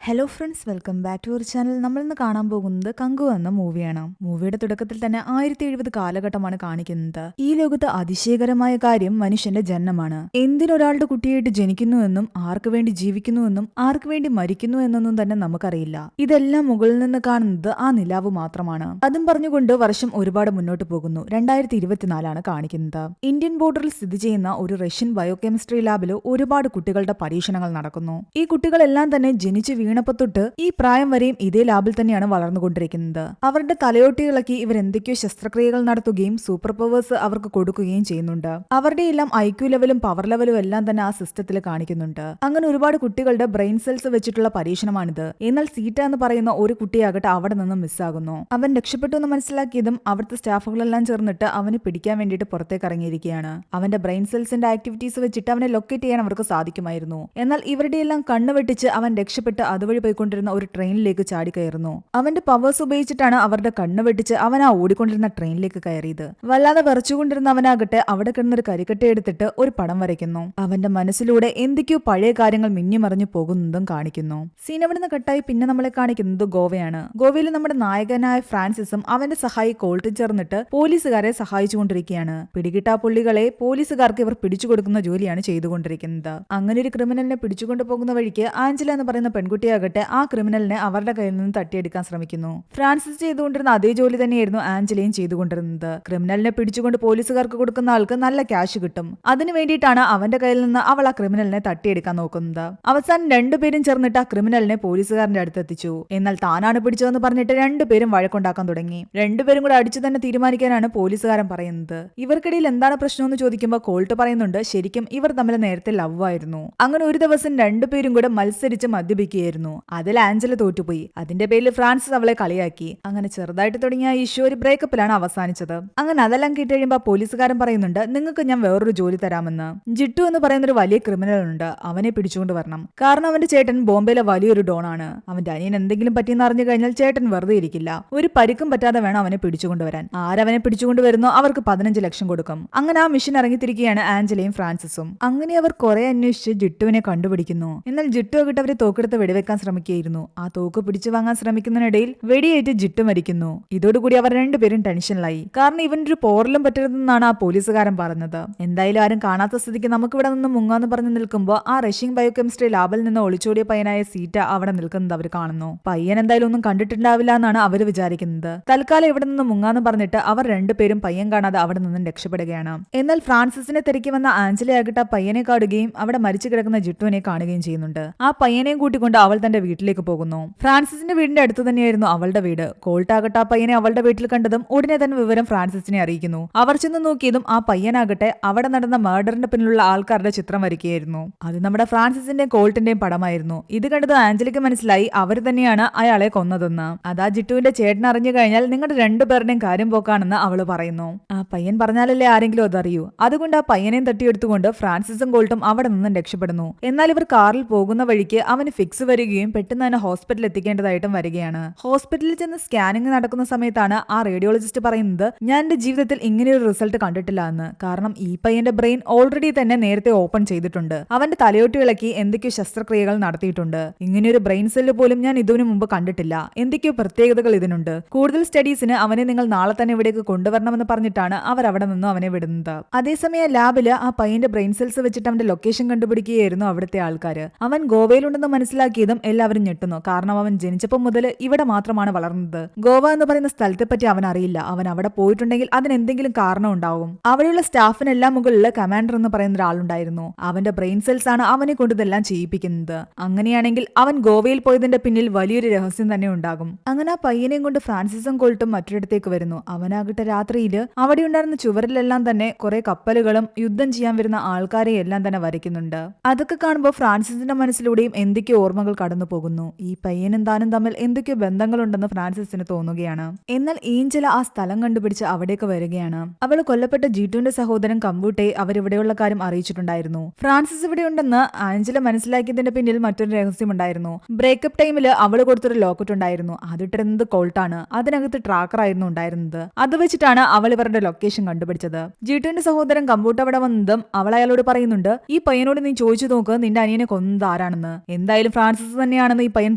Hello friends, welcome back to our channel. നമ്മൾ ഇന്ന് കാണാൻ പോകുന്നത് കങ്കു എന്ന മൂവിയാണ്. മൂവിയുടെ തുടക്കത്തിൽ തന്നെ 1070 കാലഘട്ടമാണ് കാണിക്കുന്നത്. ഈ ലോകത്ത് അതിശയകരമായ കാര്യം മനുഷ്യന്റെ ജനനമാണ്. എന്തിനൊരാളുടെ കുട്ടിയായിട്ട് ജനിക്കുന്നുവെന്നും ആർക്കു വേണ്ടി ജീവിക്കുന്നുവെന്നും ആർക്കു വേണ്ടി മരിക്കുന്നു എന്നൊന്നും തന്നെ നമുക്കറിയില്ല. ഇതെല്ലാം മുകളിൽ നിന്ന് കാണുന്നത് ആ നിലാവ് മാത്രമാണ്. അതും പറഞ്ഞുകൊണ്ട് വർഷം ഒരുപാട് മുന്നോട്ട് പോകുന്നു. 2024 കാണിക്കുന്നത്. ഇന്ത്യൻ ബോർഡറിൽ സ്ഥിതി ചെയ്യുന്ന ഒരു റഷ്യൻ ബയോകെമിസ്ട്രി ലാബിൽ ഒരുപാട് കുട്ടികളുടെ പരീക്ഷണങ്ങൾ നടക്കുന്നു. ഈ കുട്ടികളെല്ലാം തന്നെ ജനിച്ചു വീണപ്പോ തൊട്ട് ഈ പ്രായം വരെയും ഇതേ ലാബിൽ തന്നെയാണ് വളർന്നുകൊണ്ടിരിക്കുന്നത്. അവരുടെ തലയോട്ടികളൊക്കെ ഇവർ എന്തൊക്കെയോ ശസ്ത്രക്രിയകൾ നടത്തുകയും സൂപ്പർ പവേഴ്സ് അവർക്ക് കൊടുക്കുകയും ചെയ്യുന്നുണ്ട്. അവരുടെ എല്ലാം IQ ലെവലും പവർ ലെവലും എല്ലാം തന്നെ ആ സിസ്റ്റത്തിൽ കാണിക്കുന്നുണ്ട്. അങ്ങനെ ഒരുപാട് കുട്ടികളുടെ ബ്രെയിൻ സെൽസ് വെച്ചിട്ടുള്ള പരീക്ഷണമാണിത്. എന്നാൽ സീറ്റ എന്ന് പറയുന്ന ഒരു കുട്ടിയാകട്ടെ അവിടെ നിന്നും മിസ്സാകുന്നു. അവൻ രക്ഷപ്പെട്ടു എന്ന് മനസ്സിലാക്കിയതും അവിടുത്തെ സ്റ്റാഫുകളെല്ലാം ചേർന്നിട്ട് അവനെ പിടിക്കാൻ വേണ്ടിയിട്ട് പുറത്തേക്ക് ഇറങ്ങിയിരിക്കുകയാണ്. അവന്റെ ബ്രെയിൻ സെൽസിന്റെ ആക്ടിവിറ്റീസ് വെച്ചിട്ട് അവനെ ലൊക്കേറ്റ് ചെയ്യാൻ അവർക്ക് സാധിക്കുമായിരുന്നു. എന്നാൽ ഇവരുടെ എല്ലാം കണ്ണു വെട്ടിച്ച് അവൻ രക്ഷപ്പെട്ട് അതുവഴി പോയിക്കൊണ്ടിരുന്ന ഒരു ട്രെയിനിലേക്ക് ചാടി കയറുന്നു. അവന്റെ പവേഴ്സ് ഉപയോഗിച്ചിട്ടാണ് അവരുടെ കണ്ണ് വെട്ടിച്ച് അവൻ ആ ഓടിക്കൊണ്ടിരുന്ന ട്രെയിനിലേക്ക് കയറിയത്. വല്ലാതെ വിറച്ചുകൊണ്ടിരുന്ന അവനാകട്ടെ അവിടെ കിടന്നൊരു കരിക്കട്ട എടുത്തിട്ട് ഒരു പടം വരയ്ക്കുന്നു. അവന്റെ മനസ്സിലൂടെ എന്തൊക്കെയോ പഴയ കാര്യങ്ങൾ മിന്നിമറിഞ്ഞു പോകുന്നതും കാണിക്കുന്നു. സീൻ അവിടുന്ന് കട്ടായി പിന്നെ നമ്മളെ കാണിക്കുന്നത് ഗോവയാണ്. ഗോവയിൽ നമ്മുടെ നായകനായ ഫ്രാൻസിസും അവന്റെ സഹായി കോൾട്ടും ചേർന്നിട്ട് പോലീസുകാരെ സഹായിച്ചുകൊണ്ടിരിക്കുകയാണ്. പിടികിട്ടാ പുള്ളികളെ പോലീസുകാർക്ക് ഇവർ പിടിച്ചു കൊടുക്കുന്ന ജോലിയാണ് ചെയ്തുകൊണ്ടിരിക്കുന്നത്. അങ്ങനെ ഒരു ക്രിമിനലിനെ പിടിച്ചുകൊണ്ടു പോകുന്ന വഴിക്ക് ആഞ്ചല എന്ന് പറയുന്ന പെൺകുട്ടിയാകട്ടെ ആ ക്രിമിനലിനെ അവരുടെ കയ്യിൽ നിന്ന് തട്ടിയെടുക്കാൻ ശ്രമിക്കുന്നു. ഫ്രാൻസിസ് ചെയ്തുകൊണ്ടിരുന്ന അതേ ജോലി തന്നെയായിരുന്നു ആഞ്ചലയും ചെയ്തുകൊണ്ടിരുന്നത്. ക്രിമിനലിനെ പിടിച്ചുകൊണ്ട് പോലീസുകാർക്ക് കൊടുക്കുന്ന ആൾക്ക് നല്ല ക്യാഷ് കിട്ടും. അതിനു വേണ്ടിയിട്ടാണ് അവന്റെ കയ്യിൽ നിന്ന് അവൾ ആ ക്രിമിനലിനെ തട്ടിയെടുക്കാൻ നോക്കുന്നത്. അവസാനം രണ്ടുപേരും ചേർന്നിട്ട് ആ ക്രിമിനലിനെ പോലീസുകാരന്റെ അടുത്ത് എത്തിച്ചു. എന്നാൽ താനാണ് പിടിച്ചതെന്ന് പറഞ്ഞിട്ട് രണ്ടുപേരും വഴക്കുണ്ടാക്കാൻ തുടങ്ങി. രണ്ടുപേരും കൂടെ അടിച്ചു തന്നെ തീരുമാനിക്കാനാണ് പോലീസുകാരൻ പറയുന്നത്. ഇവർക്കിടയിൽ എന്താണ് പ്രശ്നമെന്ന് ചോദിക്കുമ്പോൾ കോൾട്ട് പറയുന്നുണ്ട് ശരിക്കും ഇവർ തമ്മിൽ നേരത്തെ ലവ് ആയിരുന്നു. അങ്ങനെ ഒരു ദിവസം രണ്ടുപേരും കൂടെ മത്സരിച്ച് മദ്യപിക്കുകയായിരുന്നു. അതിൽ ആഞ്ചല തോറ്റുപോയി. അതിന്റെ പേരിൽ ഫ്രാൻസിസ് അവളെ കളിയാക്കി. അങ്ങനെ ചെറുതായിട്ട് തുടങ്ങിയ ഇഷ്യൂ ഒരു ബ്രേക്കപ്പിലാണ് അവസാനിച്ചത്. അങ്ങനെ അതെല്ലാം കേട്ട് കഴിയുമ്പോൾ പോലീസുകാരൻ പറയുന്നുണ്ട് നിങ്ങൾക്ക് ഞാൻ വേറൊരു ജോലി തരാമെന്ന്. ജിട്ടു എന്ന് പറയുന്ന ഒരു വലിയ ക്രിമിനൽ ഉണ്ട്. അവനെ പിടിച്ചുകൊണ്ട് വരണം. കാരണം അവന്റെ ചേട്ടൻ ബോംബെയിലെ വലിയൊരു ഡോൺ ആണ്. അവന്റെ അനിയൻ എന്തെങ്കിലും പറ്റിയെന്ന് അറിഞ്ഞു കഴിഞ്ഞാൽ ചേട്ടൻ വെറുതെ ഇരിക്കില്ല. ഒരു പരിക്കും പറ്റാതെ വേണം അവനെ പിടിച്ചുകൊണ്ടുവരാൻ. ആരവനെ പിടിച്ചുകൊണ്ടുവരുന്നോ അവർക്ക് 15 ലക്ഷം കൊടുക്കും. അങ്ങനെ ആ മിഷൻ ഇറങ്ങിത്തിരിക്കുകയാണ് ആഞ്ചലയും ഫ്രാൻസിസും. അങ്ങനെ അവർ കുറെ അന്വേഷിച്ച് ജിട്ടുവിനെ കണ്ടുപിടിക്കുന്നു. എന്നാൽ ജിട്ടു ആകട്ടെ അവരെ തോക്കെടുത്ത് വെടിവെക്കാൻ ശ്രമിക്കുകയായിരുന്നു. ആ തോക്ക് പിടിച്ചു വാങ്ങാൻ ശ്രമിക്കുന്നതിനിടയിൽ വെടിയേറ്റ് ജിട്ടു മരിക്കുന്നു. ഇതോടുകൂടി അവർ രണ്ടുപേരും ടെൻഷനിലായി. കാരണം ഇവനൊരു പോറലും പറ്റരുതെന്നാണ് ആ പോലീസുകാരൻ പറഞ്ഞത്. എന്തായാലും ആരും കാണാത്ത സ്ഥിതിക്ക് നമുക്ക് ഇവിടെ നിന്ന് മുങ്ങാന്ന് പറഞ്ഞു നിൽക്കുമ്പോൾ ആ റഷ്യൻ ബയോകെമിസ്ട്രി ലാബിൽ നിന്ന് ഒളിച്ചോടിയ പയ്യനായ സീറ്റ അവിടെ നിൽക്കുന്നത് അവർ കാണുന്നു. പയ്യൻ എന്തായാലും ഒന്നും കണ്ടിട്ടുണ്ടാവില്ല എന്നാണ് അവർ വിചാരിക്കുന്നത്. തൽക്കാലം ഇവിടെ നിന്ന് മുങ്ങാന്ന് പറഞ്ഞിട്ട് അവർ രണ്ടുപേരും പയ്യൻ കാണാതെ അവിടെ നിന്നും രക്ഷപ്പെടുകയാണ്. എന്നാൽ ഫ്രാൻസിസിനെ തിരക്കി വന്ന ആഞ്ചലയാകട്ടെ പയ്യനെ കാണുകയും അവിടെ മരിച്ചു കിടക്കുന്ന ജിട്ടുവിനെ കാണുകയും ചെയ്യുന്നുണ്ട്. ആ പയ്യനെയും കൂട്ടിക്കൊണ്ട് അവൾ തന്റെ വീട്ടിലേക്ക് പോകുന്നു. ഫ്രാൻസിസിന്റെ വീടിന്റെ അടുത്ത് തന്നെയായിരുന്നു അവളുടെ വീട്. കോൾട്ടാകട്ടെ ആ പയ്യനെ അവളുടെ വീട്ടിൽ കണ്ടതും ഉടനെ തന്നെ വിവരം ഫ്രാൻസിസിനെ അറിയിക്കുന്നു. അവർ ചെന്ന് നോക്കിയതും ആ പയ്യനാകട്ടെ അവിടെ നടന്ന മർഡറിന്റെ പിന്നിലുള്ള ആൾക്കാരുടെ ചിത്രം വരയ്ക്കുകയായിരുന്നു. അത് നമ്മുടെ ഫ്രാൻസിസിന്റെയും കോൾട്ടിന്റെയും പടമായിരുന്നു. ഇത് കണ്ടത് ആഞ്ചലിക്ക് മനസ്സിലായി അവർ തന്നെയാണ് അയാളെ കൊന്നതെന്ന്. അതാ ജിട്ടുവിന്റെ ചേട്ടൻ അറിഞ്ഞു കഴിഞ്ഞാൽ നിങ്ങളുടെ രണ്ടുപേരുടെയും കാര്യം പോക്കാണെന്ന് അവള് പറയുന്നു. ആ പയ്യൻ പറഞ്ഞാലല്ലേ ആരെങ്കിലും അതറിയൂ. അതുകൊണ്ട് ആ പയ്യനെയും തട്ടിയെടുത്തുകൊണ്ട് ഫ്രാൻസിസും കോൾട്ടും അവിടെ നിന്നും രക്ഷപ്പെടുന്നു. എന്നാൽ ഇവർ കാറിൽ പോകുന്ന വഴിക്ക് അവന് ഫിക്സ് വരികയും പെട്ടെന്ന് തന്നെ ഹോസ്പിറ്റലിൽ എത്തിക്കേണ്ടതായിട്ടും വരികയാണ്. ഹോസ്പിറ്റലിൽ ചെന്ന് സ്കാനിങ് നടക്കുന്ന സമയത്താണ് ആ റേഡിയോളജിസ്റ്റ് പറയുന്നത് ഞാൻ എന്റെ ജീവിതത്തിൽ ഇങ്ങനെയൊരു റിസൾട്ട് കണ്ടിട്ടില്ല എന്ന്. കാരണം ഈ പയ്യന്റെ ബ്രെയിൻ ഓൾറെഡി തന്നെ നേരത്തെ ഓപ്പൺ ചെയ്തിട്ടുണ്ട്. അവന്റെ തലയോട്ടി ഇളക്കി എന്തൊക്കെയോ ശസ്ത്രക്രിയകൾ നടത്തിയിട്ടുണ്ട്. ഇങ്ങനെയൊരു ബ്രെയിൻ സെല്ല് പോലും ഞാൻ ഇതിനു മുമ്പ് കണ്ടിട്ടില്ല. എന്തൊക്കെയോ പ്രത്യേകതകൾ ഇതിനുണ്ട്. കൂടുതൽ സ്റ്റഡീസിന് അവനെ നിങ്ങൾ നാളെ തന്നെ ഇവിടേക്ക് കൊണ്ടുവരണമെന്ന് പറഞ്ഞിട്ടാണ് അവർ അവിടെ നിന്നും അവനെ വിടുന്നത്. അതേസമയം ലാബില് ആ പയ്യന്റെ ബ്രെയിൻ സെൽസ് വെച്ചിട്ട് അവന്റെ ലൊക്കേഷൻ കണ്ടുപിടിക്കുകയായിരുന്നു അവിടുത്തെ ആൾക്കാര്. അവൻ ഗോവയിലുണ്ടെന്ന് മനസ്സിലാക്കിയതും എല്ലാവരും ഞെട്ടുന്നു. കാരണം അവൻ ജനിച്ചപ്പോൾ മുതൽ ഇവിടെ മാത്രമാണ് വളർന്നത്. ഗോവ എന്ന് പറയുന്ന സ്ഥലത്തെ പറ്റി അവൻ അറിയില്ല. അവൻ അവിടെ പോയിട്ടുണ്ടെങ്കിൽ അതിനെന്തെങ്കിലും കാരണം ഉണ്ടാവും. അവിടെയുള്ള സ്റ്റാഫിനെല്ലാം മുകളിൽ കമാൻഡർ എന്ന് പറയുന്ന ഒരാളുണ്ടായിരുന്നു. അവന്റെ ബ്രെയിൻ സെൽസ് ആണ് അവനെ കൊണ്ട് ഇതെല്ലാം ചെയ്യിപ്പിക്കുന്നത്. അങ്ങനെയാണെങ്കിൽ അവൻ ഗോവയിൽ പോയതിന്റെ പിന്നിൽ വലിയൊരു രഹസ്യം തന്നെ ഉണ്ടാകും. അങ്ങനെ ആ പയ്യനെയും കൊണ്ട് ഫ്രാൻസിസും കോൾട്ടും മറ്റൊരിടത്തേക്ക് വരുന്നു. അവനാകട്ടെ രാത്രിയിൽ അവിടെ ഉണ്ടായിരുന്ന ചുവരിലെല്ലാം തന്നെ കുറെ കപ്പലുകളും യുദ്ധം ചെയ്യാൻ വരുന്ന ആൾക്കാരെ എല്ലാം തന്നെ വരയ്ക്കുന്നുണ്ട്. അതൊക്കെ കാണുമ്പോൾ ഫ്രാൻസിസിന്റെ മനസ്സിലൂടെയും എന്തൊക്കെയോ ഓർമ്മകൾ കടന്നു പോകുന്നു. ഈ പയ്യനും താനും തമ്മിൽ എന്തൊക്കെയോ ബന്ധങ്ങളുണ്ടെന്ന് ഫ്രാൻസിസിന് തോന്നുകയാണ്. എന്നാൽ ഏഞ്ചല ആ സ്ഥലം കണ്ടുപിടിച്ച് അവിടേക്ക് വരികയാണ്. അവൾ കൊല്ലപ്പെട്ട ജീറ്റുവിന്റെ സഹോദരൻ കമ്പൂട്ടെ അവരിവിടെയുള്ള കാര്യം അറിയിച്ചിട്ടുണ്ടായിരുന്നു. ഫ്രാൻസിസ് ഇവിടെ ഉണ്ടെന്ന് ആഞ്ചല മനസ്സിലാക്കിയതിന്റെ പിന്നിൽ മറ്റൊരു രഹസ്യമുണ്ടായിരുന്നു. ബ്രേക്കപ്പ് ടൈമിൽ അവൾ കൊടുത്തൊരു ലോക്കറ്റ് ഉണ്ടായിരുന്നു. അതിട്ടിരുന്നത് കോൾട്ടാണ്. അതിനകത്ത് ട്രാക്കർ ആയിരുന്നു ഉണ്ടായിരുന്നത്. അത് വെച്ചിട്ടാണ് അവൾ ഇവരുടെ ലൊക്കേഷൻ കണ്ടുപിടിച്ചത്. ജീട്ടുവിന്റെ സഹോദരൻ കമ്പൂട്ട് അവിടെ വന്നതും അവൾ അയാളോട് പറയുന്നുണ്ട് ഈ പയ്യനോട് നീ ചോദിച്ചു നോക്ക് നിന്റെ അനിയനെ കൊന്നത് ആരാണെന്ന്. എന്തായാലും ഫ്രാൻസിസ് ഫ്രാൻസിസ് തന്നെയാണെന്ന് ഈ പയ്യൻ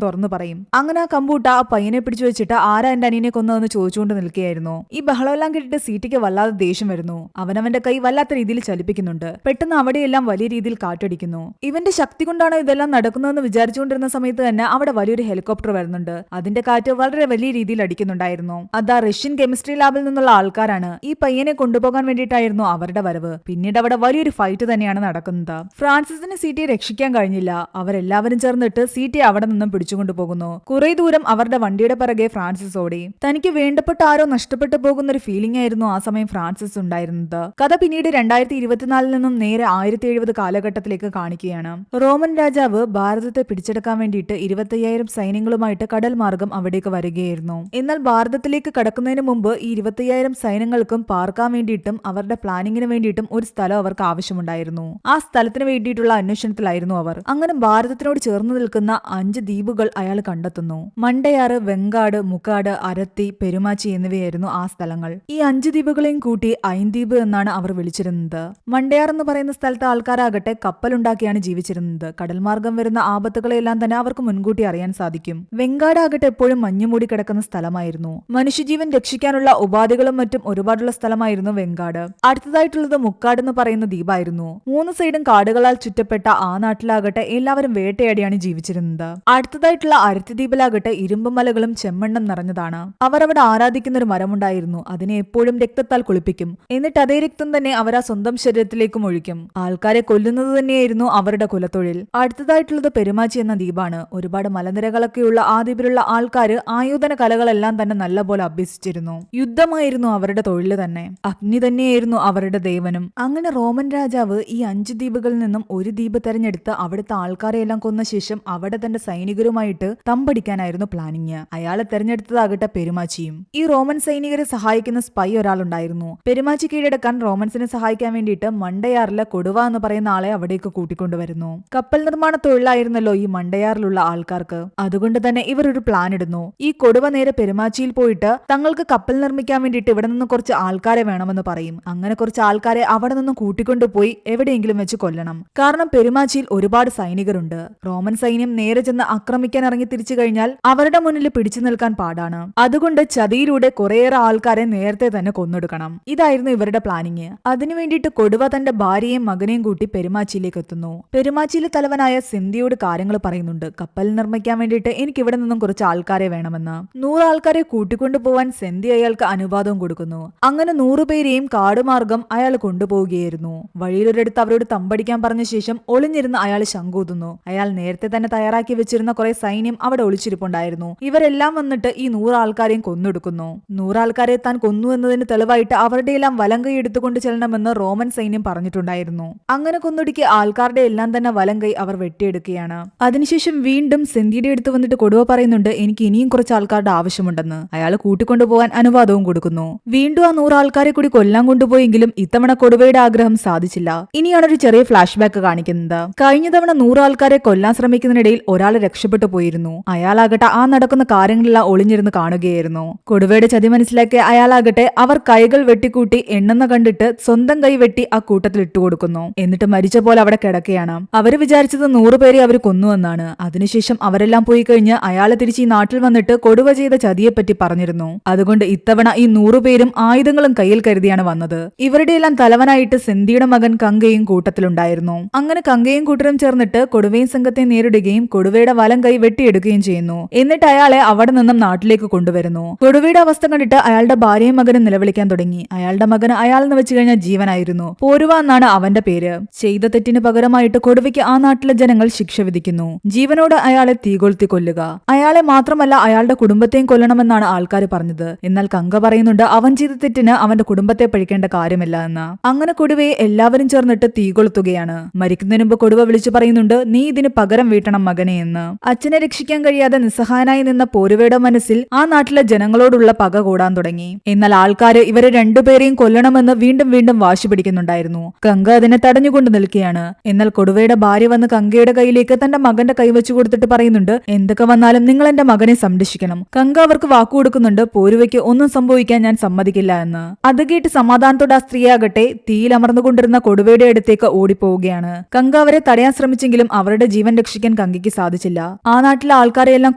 തുറന്നു പറയും. അങ്ങനെ ആ കമ്പൂട്ട ആ പയ്യനെ പിടിച്ചു വെച്ചിട്ട് ആരാ എന്റെ അനിയനെ കൊന്നതെന്ന് ചോദിച്ചുകൊണ്ട് നിൽക്കുകയായിരുന്നു. ഈ ബഹളമെല്ലാം കേട്ടിട്ട് സീറ്റയ്ക്ക് വല്ലാതെ ദേഷ്യം വരുന്നു. അവനവന്റെ കൈ വല്ലാത്ത രീതിയിൽ ചലിപ്പിക്കുന്നുണ്ട്. പെട്ടെന്ന് അവിടെയെല്ലാം വലിയ രീതിയിൽ കാറ്റടിക്കുന്നു. ഇവന്റെ ശക്തി കൊണ്ടാണ് ഇതെല്ലാം നടക്കുന്നതെന്ന് വിചാരിച്ചുകൊണ്ടിരുന്ന സമയത്ത് തന്നെ അവിടെ വലിയൊരു ഹെലികോപ്റ്റർ വരുന്നുണ്ട്. അതിന്റെ കാറ്റ് വളരെ വലിയ രീതിയിൽ അടിക്കുന്നുണ്ടായിരുന്നു. അതാ റഷ്യൻ കെമിസ്ട്രി ലാബിൽ നിന്നുള്ള ആൾക്കാരാണ്. ഈ പയ്യനെ കൊണ്ടുപോകാൻ വേണ്ടിയിട്ടായിരുന്നു അവരുടെ വരവ്. പിന്നീട് അവിടെ വലിയൊരു ഫൈറ്റ് തന്നെയാണ് നടക്കുന്നത്. ഫ്രാൻസിസിന് സീറ്റയെ രക്ഷിക്കാൻ കഴിഞ്ഞില്ല. അവരെല്ലാവരും ചേർന്നിട്ട് സീറ്റയെ അവിടെ നിന്നും പിടിച്ചുകൊണ്ടുപോകുന്നു. കുറെ ദൂരം അവരുടെ വണ്ടിയുടെ പിറകെ ഫ്രാൻസിസ് ഓടി. തനിക്ക് വേണ്ടപ്പെട്ട ആരോ നഷ്ടപ്പെട്ടു പോകുന്ന ഒരു ഫീലിംഗ് ആയിരുന്നു ആ സമയം ഫ്രാൻസിസ് ഉണ്ടായിരുന്നത്. കഥ പിന്നീട് 2024 നിന്നും നേരെ 1070 കാലഘട്ടത്തിലേക്ക് കാണിക്കുകയാണ്. റോമൻ രാജാവ് ഭാരതത്തെ പിടിച്ചെടുക്കാൻ വേണ്ടിയിട്ട് 25,000 സൈന്യങ്ങളുമായിട്ട് കടൽ മാർഗം അവിടേക്ക് വരികയായിരുന്നു. എന്നാൽ ഭാരതത്തിലേക്ക് കടക്കുന്നതിന് മുമ്പ് ഈ 25,000 സൈന്യങ്ങൾക്കും പാർക്കാൻ വേണ്ടിയിട്ടും അവരുടെ പ്ലാനിങ്ങിന് വേണ്ടിയിട്ടും ഒരു സ്ഥലം അവർക്ക് ആവശ്യമുണ്ടായിരുന്നു. ആ സ്ഥലത്തിന് വേണ്ടിയിട്ടുള്ള അന്വേഷണത്തിലായിരുന്നു അവർ. അങ്ങനെ ഭാരതത്തിനോട് ചേർന്ന് നിൽക്കുന്ന 5 ദ്വീപുകൾ അയാൾ കണ്ടെത്തുന്നു. മണ്ടയാറ്, വെങ്കാട്, മുക്കാട്, അരത്തി, പെരുമാച്ചി എന്നിവയായിരുന്നു ആ സ്ഥലങ്ങൾ. ഈ 5 ദ്വീപുകളെയും കൂട്ടി ഐൻദ്വീപ് എന്നാണ് അവർ വിളിച്ചിരുന്നത്. മണ്ടയാർ എന്ന് പറയുന്ന സ്ഥലത്തെ ആൾക്കാരാകട്ടെ കപ്പലുണ്ടാക്കിയാണ് ജീവിച്ചിരുന്നത്. കടൽമാർഗം വരുന്ന ആപത്തുകളെല്ലാം തന്നെ അവർക്ക് മുൻകൂട്ടി അറിയാൻ സാധിക്കും. വെങ്കാടാകട്ടെ എപ്പോഴും മഞ്ഞുമൂടി കിടക്കുന്ന സ്ഥലമായിരുന്നു. മനുഷ്യജീവൻ രക്ഷിക്കാനുള്ള ഉപാധികളും മറ്റും ഒരുപാടുള്ള സ്ഥലമായിരുന്നു വെങ്കാട്. അടുത്തതായിട്ടുള്ളത് മുക്കാട് എന്ന് പറയുന്ന ദ്വീപായിരുന്നു. 3 സൈഡും കാടുകളാൽ ചുറ്റപ്പെട്ട ആ നാട്ടിലാകട്ടെ എല്ലാവരും വേട്ടയാടിയാണ് ജീവിച്ചിരുന്നത്. അടുത്തതായിട്ടുള്ള അരത്തി ദ്വീപിലാകട്ടെ ഇരുമ്പും മലകളും ചെമ്മണ്ണും നിറഞ്ഞതാണ്. അവർ അവിടെ ആരാധിക്കുന്ന ഒരു മരമുണ്ടായിരുന്നു. അതിനെ എപ്പോഴും രക്തത്താൽ കുളിപ്പിക്കും. എന്നിട്ട് അതേ രക്തം തന്നെ അവർ ആ സ്വന്തം ശരീരത്തിലേക്കും ഒഴിക്കും. ആൾക്കാരെ കൊല്ലുന്നത് തന്നെയായിരുന്നു അവരുടെ കുലത്തൊഴിൽ. അടുത്തതായിട്ടുള്ളത് പെരുമാച്ചി എന്ന ദ്വീപാണ്. ഒരുപാട് മലനിരകളൊക്കെയുള്ള ആ ദ്വീപിലുള്ള ആൾക്കാര് ആയോധന കലകളെല്ലാം തന്നെ നല്ലപോലെ അഭ്യസിച്ചിരുന്നു. യുദ്ധമായിരുന്നു അവരുടെ തൊഴില് തന്നെ. അഗ്നി തന്നെയായിരുന്നു അവരുടെ ദേവനും. അങ്ങനെ റോമൻ രാജാവ് ഈ 5 ദ്വീപുകളിൽ നിന്നും ഒരു ദ്വീപ് തെരഞ്ഞെടുത്ത് അവിടുത്തെ ആൾക്കാരെയെല്ലാം കൊന്ന ശേഷം അവിടെ തന്റെ സൈനികരുമായിട്ട് തമ്പടിക്കാനായിരുന്നു പ്ലാനിങ്. അയാളെ തെരഞ്ഞെടുത്തതാകട്ടെ പെരുമാച്ചിയും. ഈ റോമൻ സൈനികരെ സഹായിക്കുന്ന സ്പൈ ഒരാളുണ്ടായിരുന്നു. പെരുമാച്ചി കീഴടക്കാൻ റോമൻസിനെ സഹായിക്കാൻ വേണ്ടിയിട്ട് മണ്ടയാറിലെ കൊടുവ എന്ന് പറയുന്ന ആളെ അവിടേക്ക് കൂട്ടിക്കൊണ്ടുവരുന്നു. കപ്പൽ നിർമ്മാണ തൊഴിലായിരുന്നല്ലോ ഈ മണ്ടയാറിലുള്ള ആൾക്കാർക്ക്. അതുകൊണ്ട് തന്നെ ഇവർ ഒരു പ്ലാൻ ഇടുന്നു. ഈ കൊടുവ നേരെ പെരുമാച്ചിയിൽ പോയിട്ട് തങ്ങൾക്ക് കപ്പൽ നിർമ്മിക്കാൻ വേണ്ടിയിട്ട് ഇവിടെ നിന്ന് കുറച്ച് ആൾക്കാരെ വേണമെന്ന് പറയും. അങ്ങനെ കുറച്ച് ആൾക്കാരെ അവിടെ നിന്ന് കൂട്ടിക്കൊണ്ടുപോയി എവിടെയെങ്കിലും വെച്ച് കൊല്ലണം. കാരണം പെരുമാച്ചിയിൽ ഒരുപാട് സൈനികരുണ്ട്. റോമൻ സൈന്യം നേരെ ചെന്ന് ആക്രമിക്കാൻ ഇറങ്ങി തിരിച്ചു കഴിഞ്ഞാൽ അവരുടെ മുന്നിൽ പിടിച്ചു നിൽക്കാൻ പാടാണ്. അതുകൊണ്ട് ചതിയിലൂടെ കുറേയേറെ ആൾക്കാരെ നേരത്തെ തന്നെ കൊന്നൊടുക്കണം. ഇതായിരുന്നു ഇവരുടെ പ്ലാനിങ്. അതിനു വേണ്ടിയിട്ട് കൊടുവ തന്റെ ഭാര്യയും മകനെയും കൂട്ടി പെരുമാച്ചിയിലേക്ക് എത്തുന്നു. പെരുമാച്ചിയിലെ തലവനായ സിന്ധിയോട് കാര്യങ്ങൾ പറയുന്നുണ്ട്. കപ്പൽ നിർമ്മിക്കാൻ വേണ്ടിയിട്ട് എനിക്ക് ഇവിടെ നിന്നും കുറച്ച് ആൾക്കാരെ വേണമെന്ന്. 100 ആൾക്കാരെ കൂട്ടിക്കൊണ്ടുപോവാൻ സിന്ധി അയാൾക്ക് അനുവാദവും കൊടുക്കുന്നു. അങ്ങനെ 100 പേരെയും കാടുമാർഗം അയാൾ കൊണ്ടുപോവുകയായിരുന്നു. വഴിയിലൊരിടത്ത് അവരോട് തമ്പടിക്കാൻ പറഞ്ഞ ശേഷം ഒളിഞ്ഞിരുന്ന് അയാൾ ശങ്കൂതുന്നു. അയാൾ നേരത്തെ തന്നെ തയ്യാറാക്കി വെച്ചിരുന്ന കുറെ സൈന്യം അവിടെ ഒളിച്ചിരിപ്പുണ്ടായിരുന്നു. ഇവരെല്ലാം വന്നിട്ട് ഈ 100 ആൾക്കാരെയും കൊന്നൊടുക്കുന്നു. 100 ആൾക്കാരെ താൻ കൊന്നു എന്നതിന് തെളിവായിട്ട് അവരുടെയെല്ലാം വലങ്കൈ എടുത്തുകൊണ്ട് ചെല്ലണമെന്ന് റോമൻ സൈന്യം പറഞ്ഞിട്ടുണ്ടായിരുന്നു. അങ്ങനെ കൊന്നൊടുക്കി ആൾക്കാരുടെ എല്ലാം തന്നെ വലങ്കൈ അവർ വെട്ടിയെടുക്കുകയാണ്. അതിനുശേഷം വീണ്ടും സിന്ധിയുടെ അടുത്ത് വന്നിട്ട് കൊടുവ പറയുന്നുണ്ട് എനിക്ക് ഇനിയും കുറച്ച് ആൾക്കാരുടെ ആവശ്യമുണ്ടെന്ന്. അയാൾ കൂട്ടിക്കൊണ്ടുപോകാൻ അനുവാദവും കൊടുക്കുന്നു. വീണ്ടും ആ 100 ആൾക്കാരെ കൂടി കൊല്ലാൻ കൊണ്ടുപോയെങ്കിലും ഇത്തവണ കൊടുവയുടെ ആഗ്രഹം സാധിച്ചില്ല. ഇനിയാണ് ഒരു ചെറിയ ഫ്ലാഷ് ബാക്ക് കാണിക്കുന്നത്. കഴിഞ്ഞ തവണ 100 ആൾക്കാരെ കൊല്ലാൻ ശ്രമിക്കുന്നതിനിടയിൽ ഒരാൾ രക്ഷപ്പെട്ടു പോയിരുന്നു. അയാളാകട്ടെ ആ നടക്കുന്ന കാര്യങ്ങളെല്ലാം ഒളിഞ്ഞിരുന്ന് കാണുകയായിരുന്നു. കൊടുവയുടെ ചതി മനസ്സിലാക്കിയ അയാളാകട്ടെ അവർ കൈകൾ വെട്ടിക്കൂട്ടി എണ്ണെന്ന് കണ്ടിട്ട് സ്വന്തം കൈ വെട്ടി ആ കൂട്ടത്തിൽ ഇട്ടുകൊടുക്കുന്നു. എന്നിട്ട് മരിച്ച പോലെ അവിടെ കിടക്കുകയാണ്. അവര് വിചാരിച്ചത് 100 പേരെ അവർ കൊന്നുവെന്നാണ്. അതിനുശേഷം അവരെല്ലാം പോയി കഴിഞ്ഞ് അയാളെ തിരിച്ച് ഈ നാട്ടിൽ വന്നിട്ട് കൊടുവ ചെയ്ത ചതിയെപ്പറ്റി പറഞ്ഞിരുന്നു. അതുകൊണ്ട് ഇത്തവണ ഈ 100 പേരും ആയുധങ്ങളും കയ്യിൽ കരുതിയാണ് വന്നത്. ഇവരുടെ എല്ലാം തലവനായിട്ട് സിന്ധിയുടെ മകൻ കങ്കയും കൂട്ടത്തിലുണ്ടായിരുന്നു. അങ്ങനെ കങ്കയും കൂട്ടരും ചേർന്നിട്ട് കൊടുവയും സംഘത്തെ നേരിടുകയും കൊടുവയുടെ വലം കൈ വെട്ടിയെടുക്കുകയും ചെയ്യുന്നു. എന്നിട്ട് അയാളെ അവിടെ നിന്നും നാട്ടിലേക്ക് കൊണ്ടുവരുന്നു. കൊടുവയുടെ അവസ്ഥ കണ്ടിട്ട് അയാളുടെ ഭാര്യയും മകനും നിലവിളിക്കാൻ തുടങ്ങി. അയാളുടെ മകന് അയാളെന്ന് വെച്ച് കഴിഞ്ഞാൽ ജീവനായിരുന്നു. പോരുവ എന്നാണ് അവന്റെ പേര്. ചെയ്ത തെറ്റിന് പകരമായിട്ട് കൊടുവയ്ക്ക് ആ നാട്ടിലെ ജനങ്ങൾ ശിക്ഷ വിധിക്കുന്നു. ജീവനോട് അയാളെ തീകൊളുത്തി കൊല്ലുക. അയാളെ മാത്രമല്ല അയാളുടെ കുടുംബത്തെയും കൊല്ലണമെന്നാണ് ആൾക്കാർ പറഞ്ഞത്. എന്നാൽ കങ്ക പറയുന്നുണ്ട് അവൻ ചെയ്ത തെറ്റിന് അവന്റെ കുടുംബത്തെ പഴിക്കേണ്ട കാര്യമില്ല എന്ന്. അങ്ങനെ കൊടുവയെ എല്ലാവരും ചേർന്നിട്ട് തീകൊളുത്തുകയാണ്. മരിക്കുന്നതിന് മുമ്പ് കൊടുവ വിളിച്ചു പറയുന്നുണ്ട് നീ ഇതിന് പകരം വീട്ടണം മകനെ എന്ന്. അച്ഛനെ രക്ഷിക്കാൻ കഴിയാതെ നിസ്സഹായനായി നിന്ന പോരുവയുടെ മനസ്സിൽ ആ നാട്ടിലെ ജനങ്ങളോടുള്ള പക കൂടാൻ തുടങ്ങി. എന്നാൽ ആൾക്കാര് ഇവരെ രണ്ടുപേരെയും കൊല്ലണമെന്ന് വീണ്ടും വീണ്ടും വാശി പിടിക്കുന്നുണ്ടായിരുന്നു. കങ്ക അതിനെ തടഞ്ഞുകൊണ്ട് നിൽക്കുകയാണ്. എന്നാൽ കൊടുവയുടെ ഭാര്യ വന്ന് കങ്കയുടെ കയ്യിലേക്ക് തന്റെ മകന്റെ കൈവച്ചു കൊടുത്തിട്ട് പറയുന്നുണ്ട് എന്തൊക്കെ വന്നാലും നിങ്ങൾ എന്റെ മകനെ സംരക്ഷിക്കണം. കങ്ക അവർക്ക് വാക്കു കൊടുക്കുന്നുണ്ട് പോരുവയ്ക്ക് ഒന്നും സംഭവിക്കാൻ ഞാൻ സമ്മതിക്കില്ല എന്ന്. അത് കേട്ട് സമാധാനത്തോടെ ആ സ്ത്രീയാകട്ടെ തീയിലമർന്നുകൊണ്ടിരുന്ന കൊടുവയുടെ അടുത്തേക്ക് ഓടിപ്പോവുകയാണ്. കങ്ക അവരെ തടയാൻ ശ്രമിച്ചെങ്കിലും അവരുടെ ജീവൻ രക്ഷിക്കാൻ കങ്കയ്ക്ക് കങ്കയ്ക്ക് സാധിച്ചില്ല. ആ നാട്ടിലെ ആൾക്കാരെയെല്ലാം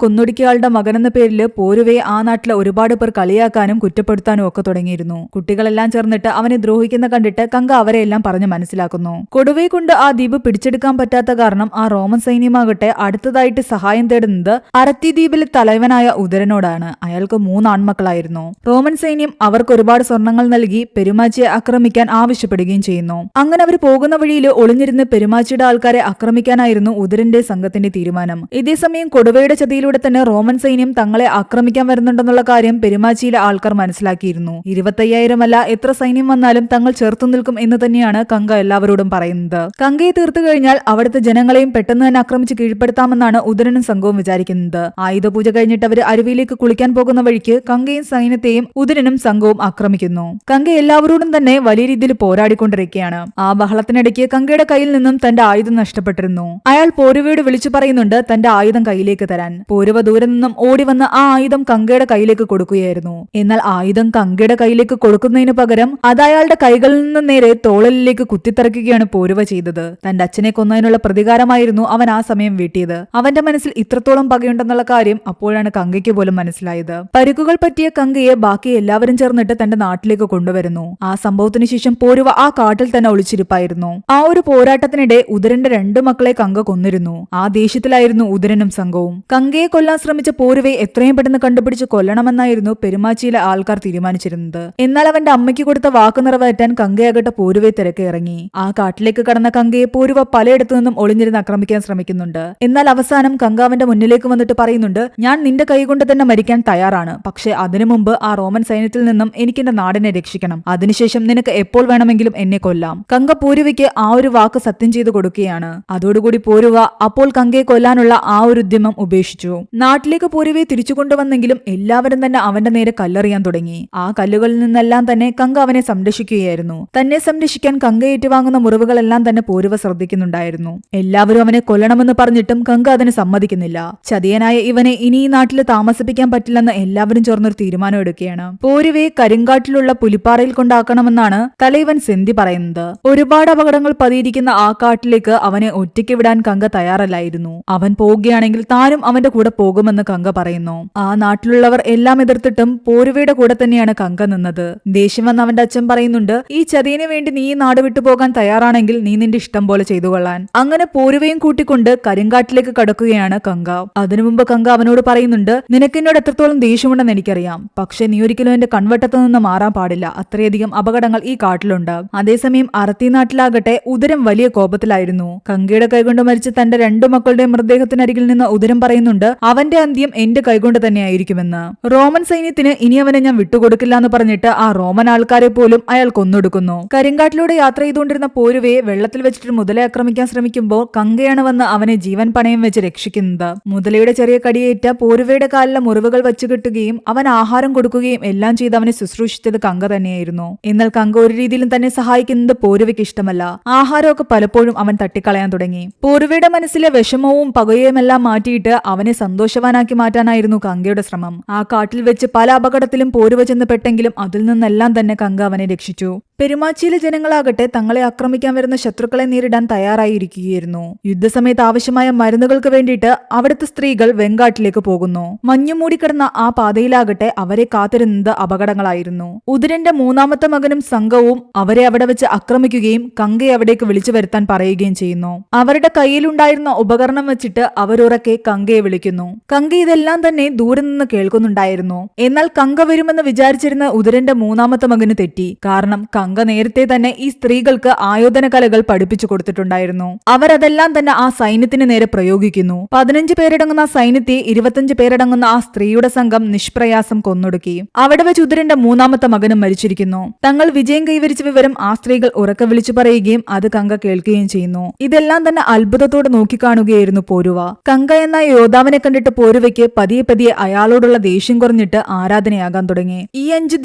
കൊന്നൊടുക്കിയയാളുടെ മകനെന്ന പേരിൽ പോരുവയെ ആ നാട്ടിലെ ഒരുപാട് പേർ കളിയാക്കാനും കുറ്റപ്പെടുത്താനും ഒക്കെ തുടങ്ങിയിരുന്നു. കുട്ടികളെല്ലാം ചേർന്നിട്ട് അവനെ ദ്രോഹിക്കുന്ന കണ്ടിട്ട് കങ്ക അവരെയെല്ലാം പറഞ്ഞ് മനസ്സിലാക്കുന്നു. കൊടുവയെ കൊണ്ട് ആ ദ്വീപ് പിടിച്ചെടുക്കാൻ പറ്റാത്ത കാരണം ആ റോമൻ സൈന്യമാകട്ടെ അടുത്തതായിട്ട് സഹായം തേടുന്നത് അരത്തി ദ്വീപിലെ തലവനായ ഉദരനോടാണ്. അയാൾക്ക് 3 ആൺമക്കളായിരുന്നു. റോമൻ സൈന്യം അവർക്ക് ഒരുപാട് സ്വർണങ്ങൾ നൽകി പെരുമാച്ചിയെ ആക്രമിക്കാൻ ആവശ്യപ്പെടുകയും ചെയ്യുന്നു. അങ്ങനെ അവർ പോകുന്ന വഴിയിൽ ഒളിഞ്ഞിരുന്ന് പെരുമാച്ചിയുടെ ആൾക്കാരെ ആക്രമിക്കാനായിരുന്നു ഉദരന്റെ സംഘത്തിന്റെ തീരുമാനം. ഇതേസമയം കൊടുവയുടെ ചതിയിലൂടെ തന്നെ റോമൻ സൈന്യം തങ്ങളെ ആക്രമിക്കാൻ വരുന്നുണ്ടെന്നുള്ള കാര്യം പെരുമാച്ചിയിലെ ആൾക്കാർ മനസ്സിലാക്കിയിരുന്നു. 25,000 അല്ല, എത്ര സൈന്യം വന്നാലും തങ്ങൾ ചേർത്തു നിൽക്കും എന്ന് തന്നെയാണ് കങ്ക എല്ലാവരോടും പറയുന്നത്. കങ്കയെ തീർത്തു കഴിഞ്ഞാൽ അവിടുത്തെ ജനങ്ങളെയും പെട്ടെന്ന് തന്നെ ആക്രമിച്ച് കീഴ്പ്പെടുത്താമെന്നാണ് ഉദരനും സംഘവും വിചാരിക്കുന്നത്. ആയുധപൂജ കഴിഞ്ഞിട്ട് അവർ അരുവിയിലേക്ക് കുളിക്കാൻ പോകുന്ന വഴിക്ക് കങ്കയും സൈന്യത്തെയും ഉദരനും സംഘവും ആക്രമിക്കുന്നു. കങ്ക എല്ലാവരോടും തന്നെ വലിയ രീതിയിൽ പോരാടിക്കൊണ്ടിരിക്കുകയാണ്. ആ ബഹളത്തിനിടയ്ക്ക് കങ്കയുടെ കയ്യിൽ നിന്നും തന്റെ ആയുധം നഷ്ടപ്പെട്ടിരുന്നു. അയാൾ പോരുവയോട് വിളിച്ചു പറയുന്നുണ്ട് തന്റെ ആയുധം കയ്യിലേക്ക് തരാൻ. പോരുവ ദൂരെ നിന്നും ഓടി വന്ന് ആ ആയുധം കങ്കയുടെ കയ്യിലേക്ക് കൊടുക്കുകയായിരുന്നു. എന്നാൽ ആയുധം കങ്കയുടെ കയ്യിലേക്ക് കൊടുക്കുന്നതിന് പകരം അത് അയാളുടെ കൈകളിൽ നിന്ന് നേരെ തോളലിലേക്ക് കുത്തിത്തറക്കുകയാണ് പോരുവ ചെയ്തത്. തന്റെ അച്ഛനെ കൊന്നതിനുള്ള പ്രതികാരമായിരുന്നു അവൻ ആ സമയം വീട്ടിയത്. അവന്റെ മനസ്സിൽ ഇത്രത്തോളം പകയുണ്ടെന്നുള്ള കാര്യം അപ്പോഴാണ് കങ്കയ്ക്ക് പോലും മനസ്സിലായത്. പരിക്കുകൾ പറ്റിയ കങ്കയെ ബാക്കി എല്ലാവരും ചേർന്നിട്ട് തന്റെ നാട്ടിലേക്ക് കൊണ്ടുവരുന്നു. ആ സംഭവത്തിന് ശേഷം പോരുവ ആ കാട്ടിൽ തന്നെ ഒളിച്ചിരിപ്പായിരുന്നു. ആ ഒരു പോരാട്ടത്തിനിടെ ഉദരന്റെ 2 മക്കളെ കങ്ക കൊന്നിരുന്നു. ആ ദേഷ്യത്തിലായിരുന്നു ഉദരനും സംഘവും. കങ്കയെ കൊല്ലാൻ ശ്രമിച്ച പോരുവയെ എത്രയും പെട്ടെന്ന് കണ്ടുപിടിച്ച് കൊല്ലണമെന്നായിരുന്നു പെരുമാച്ചിയിലെ ആൾക്കാർ തീരുമാനിച്ചിരുന്നത്. എന്നാൽ അവന്റെ അമ്മയ്ക്ക് കൊടുത്ത വാക്ക് നിറവേറ്റാൻ കങ്കയാകട്ടെ പോരുവയെ തിരക്കി ഇറങ്ങി. ആ കാട്ടിലേക്ക് കടന്ന കങ്കയെ പോരുവ പലയിടത്തു നിന്നും ഒളിഞ്ഞിരുന്ന് ആക്രമിക്കാൻ ശ്രമിക്കുന്നുണ്ട്. എന്നാൽ അവസാനം കങ്ക അവന്റെ മുന്നിലേക്ക് വന്നിട്ട് പറയുന്നുണ്ട്, ഞാൻ നിന്റെ കൈകൊണ്ട് തന്നെ മരിക്കാൻ തയ്യാറാണ്. പക്ഷേ അതിനു മുമ്പ് ആ റോമൻ സൈന്യത്തിൽ നിന്നും എനിക്ക് എന്റെ നാടിനെ രക്ഷിക്കണം. അതിനുശേഷം നിനക്ക് എപ്പോൾ വേണമെങ്കിലും എന്നെ കൊല്ലാം. കങ്ക പോരുവയ്ക്ക് ആ ഒരു വാക്ക് സത്യം ചെയ്തു കൊടുക്കുകയാണ്. അതോടുകൂടി പോരുവ അപ്പോൾ കങ്കയെ കൊല്ലാനുള്ള ആ ഒരു ഉദ്യമം ഉപേക്ഷിച്ചു. നാട്ടിലേക്ക് പോരുവയെ തിരിച്ചു കൊണ്ടുവന്നെങ്കിലും എല്ലാവരും തന്നെ അവന്റെ നേരെ കല്ലെറിയാൻ തുടങ്ങി. ആ കല്ലുകളിൽ നിന്നെല്ലാം തന്നെ കങ്ക അവനെ സംരക്ഷിക്കുകയായിരുന്നു. തന്നെ സംരക്ഷിക്കാൻ കങ്ക ഏറ്റുവാങ്ങുന്ന മുറിവുകളെല്ലാം തന്നെ പോരുവ ശ്രദ്ധിക്കുന്നുണ്ടായിരുന്നു. എല്ലാവരും അവനെ കൊല്ലണമെന്ന് പറഞ്ഞിട്ടും കങ്ക അതിന് സമ്മതിക്കുന്നില്ല. ചതിയനായ ഇവനെ ഇനി ഈ നാട്ടിൽ താമസിപ്പിക്കാൻ പറ്റില്ലെന്ന് എല്ലാവരും ചേർന്നൊരു തീരുമാനം എടുക്കുകയാണ്. പോരുവയെ കരിങ്കാട്ടിലുള്ള പുലിപ്പാറയിൽ കൊണ്ടാക്കണമെന്നാണ് തലൈവൻ സെന്തി പറയുന്നത്. ഒരുപാട് അപകടങ്ങൾ പതിയിരിക്കുന്ന ആ കാട്ടിലേക്ക് അവനെ ഒറ്റയ്ക്ക് വിടാൻ കങ്ക തയ്യാറല്ലായിരുന്നു. അവൻ പോവുകയാണെങ്കിൽ താനും അവന്റെ കൂടെ പോകുമെന്ന് കങ്ക പറയുന്നു. ആ നാട്ടിലുള്ളവർ എല്ലാം എതിർത്തിട്ടും പോരുവയുടെ കൂടെ തന്നെയാണ് കങ്ക നിന്നത്. ദേഷ്യം വന്ന് അവന്റെ അച്ഛൻ പറയുന്നുണ്ട്, ഈ ചതിയന് വേണ്ടി നീ നാട് വിട്ടു പോകാൻ തയ്യാറാണെങ്കിൽ നീ നിന്റെ ഇഷ്ടം പോലെ ചെയ്തു കൊള്ളാൻ. അങ്ങനെ പോരുവയും കൂട്ടിക്കൊണ്ട് കരിങ്കാട്ടിലേക്ക് കടക്കുകയാണ് കങ്ക. അതിനു മുമ്പ് കങ്ക അവനോട് പറയുന്നുണ്ട്, നിനക്ക് എന്നോട് എത്രത്തോളം ദേഷ്യമുണ്ടെന്ന് എനിക്കറിയാം. പക്ഷെ നീ ഒരിക്കലും എന്റെ കൺവട്ടത്തു നിന്ന് മാറാൻ പാടില്ല. അത്രയധികം അപകടങ്ങൾ ഈ കാട്ടിലുണ്ട്. അതേസമയം അറത്തി നാട്ടിലാകട്ടെ ഉദരം വലിയ കോപത്തിലായിരുന്നു. കങ്കയുടെ കൈകൊണ്ട് മരിച്ച തന്റെ 2 മക്കളുടെ മൃതദേഹത്തിനരികിൽ നിന്ന് ഉദരം പറയുന്നുണ്ട്, അവന്റെ അന്ത്യം എന്റെ കൈകൊണ്ട് തന്നെയായിരിക്കുമെന്ന്. റോമൻ സൈന്യത്തിന് ഇനി അവനെ ഞാൻ വിട്ടുകൊടുക്കില്ല എന്ന് പറഞ്ഞിട്ട് ആ റോമൻ ആൾക്കാരെ പോലും അയാൾ കൊന്നൊടുക്കുന്നു. കരിങ്കാട്ടിലൂടെ യാത്ര ചെയ്തുകൊണ്ടിരുന്ന പോരുവയെ വെള്ളത്തിൽ വെച്ചിട്ട് മുതലെ ആക്രമിക്കാൻ ശ്രമിക്കുമ്പോൾ കങ്കയാണ് വന്ന് അവനെ ജീവൻ പണയം വെച്ച് രക്ഷിക്കുന്നത്. മുതലയുടെ ചെറിയ കടിയേറ്റ പോരുവയുടെ കാലിലെ മുറിവുകൾ വെച്ച് കെട്ടുകയും അവൻ ആഹാരം കൊടുക്കുകയും എല്ലാം ചെയ്ത് അവനെ ശുശ്രൂഷിച്ചത് കങ്ക തന്നെയായിരുന്നു. എന്നാൽ കങ്ക ഒരു രീതിയിലും തന്നെ സഹായിക്കുന്നത് പോരുവയ്ക്ക് ഇഷ്ടമല്ല. ആഹാരമൊക്കെ പലപ്പോഴും അവൻ തട്ടിക്കളയാൻ തുടങ്ങി. പോരുവയുടെ മനസ്സിലെ വിഷമവും പകയുമെല്ലാം മാറ്റിയിട്ട് അവനെ സന്തോഷവാനാക്കി മാറ്റാനായിരുന്നു കങ്കയുടെ ശ്രമം. ആ കാട്ടിൽ വെച്ച് പല അപകടത്തിലും പോരുവ ചെന്ന് പെട്ടെങ്കിലും അതിൽ നിന്നെല്ലാം തന്നെ കങ്ക അവനെ രക്ഷിച്ചു. പെരുമാച്ചിയിലെ ജനങ്ങളാകട്ടെ തങ്ങളെ ആക്രമിക്കാൻ വരുന്ന ശത്രുക്കളെ നേരിടാൻ തയ്യാറായിരിക്കുകയായിരുന്നു. യുദ്ധസമയത്ത് ആവശ്യമായ മരുന്നുകൾക്ക് വേണ്ടിയിട്ട് അവിടുത്തെ സ്ത്രീകൾ വെങ്കാട്ടിലേക്ക് പോകുന്നു. മഞ്ഞു മൂടിക്കിടന്ന ആ പാതയിലാകട്ടെ അവരെ കാത്തിരുന്നത് അപകടങ്ങളായിരുന്നു. ഉദരന്റെ 3ാമത്തെ മകനും സംഘവും അവരെ അവിടെ വെച്ച് ആക്രമിക്കുകയും കങ്കയെ അവിടേക്ക് വിളിച്ചു വരുത്താൻ പറയുകയും ചെയ്യുന്നു. അവരുടെ കയ്യിലുണ്ടായിരുന്ന ഉപകരണം വെച്ചിട്ട് അവരുറക്കെ കങ്കയെ വിളിക്കുന്നു. കങ്ക ഇതെല്ലാം തന്നെ ദൂരെ നിന്ന് കേൾക്കുന്നുണ്ടായിരുന്നു. എന്നാൽ കങ്ക വരുമെന്ന് വിചാരിച്ചിരുന്ന ഉദരന്റെ 3ാമത്തെ മകന് തെറ്റി. കാരണം കങ്ക നേരത്തെ തന്നെ ഈ സ്ത്രീകൾക്ക് ആയോധന കലകൾ പഠിപ്പിച്ചു കൊടുത്തിട്ടുണ്ടായിരുന്നു. അവരതെല്ലാം തന്നെ ആ സൈന്യത്തിന് നേരെ പ്രയോഗിക്കുന്നു. 15 പേരടങ്ങുന്ന ആ സൈന്യത്തെ 25 പേരടങ്ങുന്ന ആ സ്ത്രീയുടെ സംഘം നിഷ്പ്രയാസം കൊന്നൊടുക്കി. അവിടെ വെച്ച് ഉദരന്റെ 3ാമത്തെ മകനും മരിച്ചിരിക്കുന്നു. തങ്ങൾ വിജയം കൈവരിച്ച വിവരം ആ സ്ത്രീകൾ ഉറക്കെ വിളിച്ചു പറയുകയും അത് കങ്ക കേൾക്കുകയും ചെയ്യുന്നു. ഇതെല്ലാം തന്നെ അത്ഭുതത്തോടെ നോക്കിക്കാണുകയായിരുന്നു പോരുവ. കങ്ക എന്ന യോദ്ധാവിനെ കണ്ടിട്ട് പോരുവയ്ക്ക് പതിയെ പതിയെ അയാളോടുള്ള ദേഷ്യം കുറഞ്ഞിട്ട് ആരാധനയാകാൻ തുടങ്ങി. ഈ 5